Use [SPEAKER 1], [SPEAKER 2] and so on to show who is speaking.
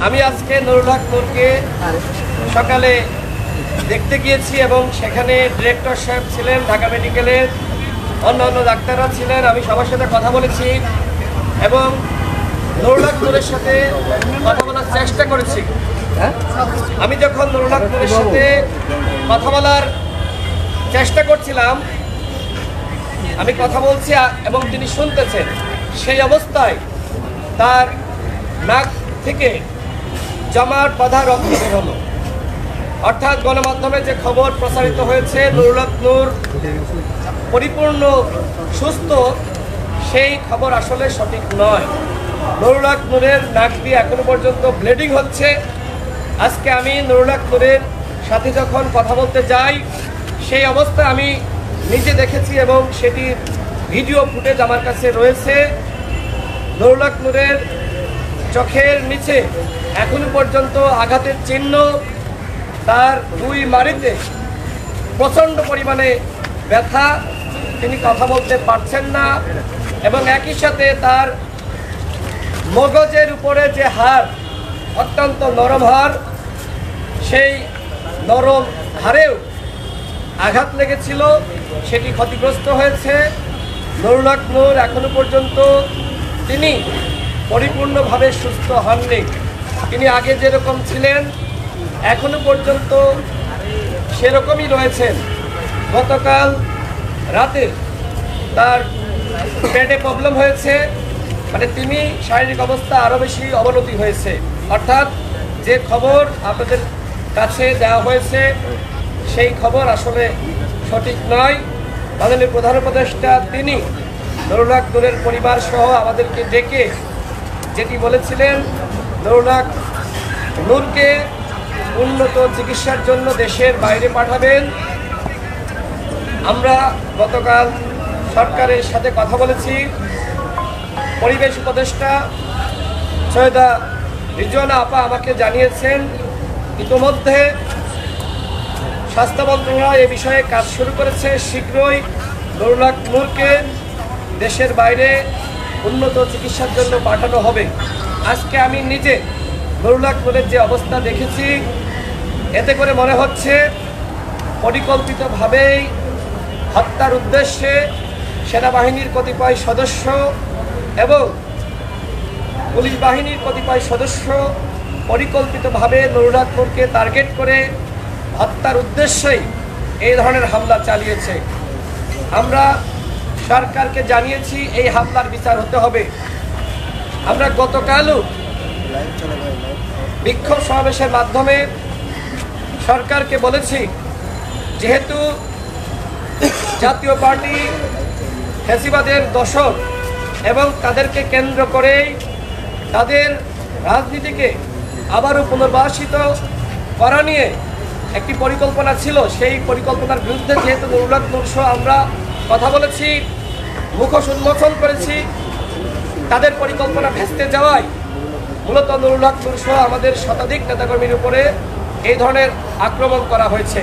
[SPEAKER 1] আমি আজকে নুরুল হক নূরকে সকালে দেখতে গিয়েছি এবং সেখানে ডিরেক্টর সাহেব ছিলেন, ঢাকা মেডিকেলের অন্যান্য ডাক্তাররা ছিলেন। আমি সবার সাথে কথা বলেছি এবং নুরুল হক নূরের সাথে কথা বলার চেষ্টা করেছি। আমি যখন নুরুল হক নূরের সাথে কথা বলার চেষ্টা করছিলাম, আমি কথা বলছি এবং তিনি শুনতেছেন, সেই অবস্থায় তার নাক থেকে জমাট বাঁধা রক্ত বের হলো। অর্থাৎ গণমাধ্যমে যে খবর প্রচারিত হয়েছে নুরুল হক নূর পরিপূর্ণ সুস্থ, সেই খবর আসলে সঠিক নয়। নুরুল হক নূরের নাক দিয়ে এখনো পর্যন্ত ব্লিডিং হচ্ছে। আজকে আমি নুরুল হক নূরের সাথে যখন কথা বলতে যাই, সেই অবস্থা আমি নিজে দেখেছি এবং সেটির ভিডিও ফুটেজ আমার কাছে রয়েছে। নুরুল হক নূরের চোখের নিচে এখনো পর্যন্ত আঘাতের চিহ্ন, তার দুই মাড়িতে প্রচণ্ড পরিমাণে ব্যথা, তিনি কথা বলতে পারছেন না এবং একই সাথে তার মগজের উপরে যে হাড়, অত্যন্ত নরম হাড়, সেই নরম হাড়েও আঘাত লেগেছিল, সেটি ক্ষতিগ্রস্ত হয়েছে। নুরুল হক নূর এখনো পর্যন্ত তিনি পরিপূর্ণভাবে সুস্থ হননি। তিনি আগে যেরকম ছিলেন এখনো পর্যন্ত সেরকমই রয়েছেন। গতকাল রাতে তার পেটে প্রবলেম হয়েছে, মানে তিনি শারীরিক অবস্থা আরও বেশি অবনতি হয়েছে। অর্থাৎ যে খবর আপনাদের কাছে দেওয়া হয়েছে সেই খবর আসলে সঠিক নয়। মাননীয় প্রধান উপদেষ্টা তিনি নুরুল হক নূরের পরিবার সহ আমাদেরকে ডেকে যেটি বলেছিলেন, নুরুল হক নূরকে উন্নত চিকিৎসার জন্য দেশের বাইরে পাঠাবেন। আমরা গতকাল সরকারের সাথে কথা বলেছি। পরিবেশ উপদেষ্টা সৈয়দা রিজওয়ানা আপা আমাকে জানিয়েছেন ইতোমধ্যে স্বাস্থ্য মন্ত্রণালয় এ বিষয়ে কাজ শুরু করেছে। শীঘ্রই নুরুল হক নূরকে দেশের বাইরে উন্নত চিকিৎসার জন্য পাঠানো হবে। আজকে আমি নিজে নুরুল হক নূরের যে অবস্থা দেখেছি, এতে করে মনে হচ্ছে পরিকল্পিতভাবেই হত্যার উদ্দেশ্যে সেনাবাহিনীর কতিপয় সদস্য এবং পুলিশ বাহিনীর কতিপয় সদস্য পরিকল্পিতভাবে নুরুল হক নূরকে টার্গেট করে হত্যার উদ্দেশ্যেই এই ধরনের হামলা চালিয়েছে। আমরা সরকারকে জানিয়েছি এই হামলার বিচার হতে হবে। আমরা গতকালও বিক্ষোভ সমাবেশের মাধ্যমে সরকারকে বলেছি, যেহেতু জাতীয় পার্টি ফ্যাসিবাদের দশক এবং তাদেরকে কেন্দ্র করেই তাদের রাজনীতিকে আবারও পুনর্বাসিত করা নিয়ে একটি পরিকল্পনা ছিল, সেই পরিকল্পনার বিরুদ্ধে যেহেতু নুরুল হক নূর সহ আমরা কথা বলেছি, মুখোশ উন্মোচন করেছি, তাদের পরিকল্পনা ভেস্তে যাওয়ায় মূলত নুরুল হক নূর সহ আমাদের শতাধিক নেতাকর্মীর উপরে এই ধরনের আক্রমণ করা হয়েছে।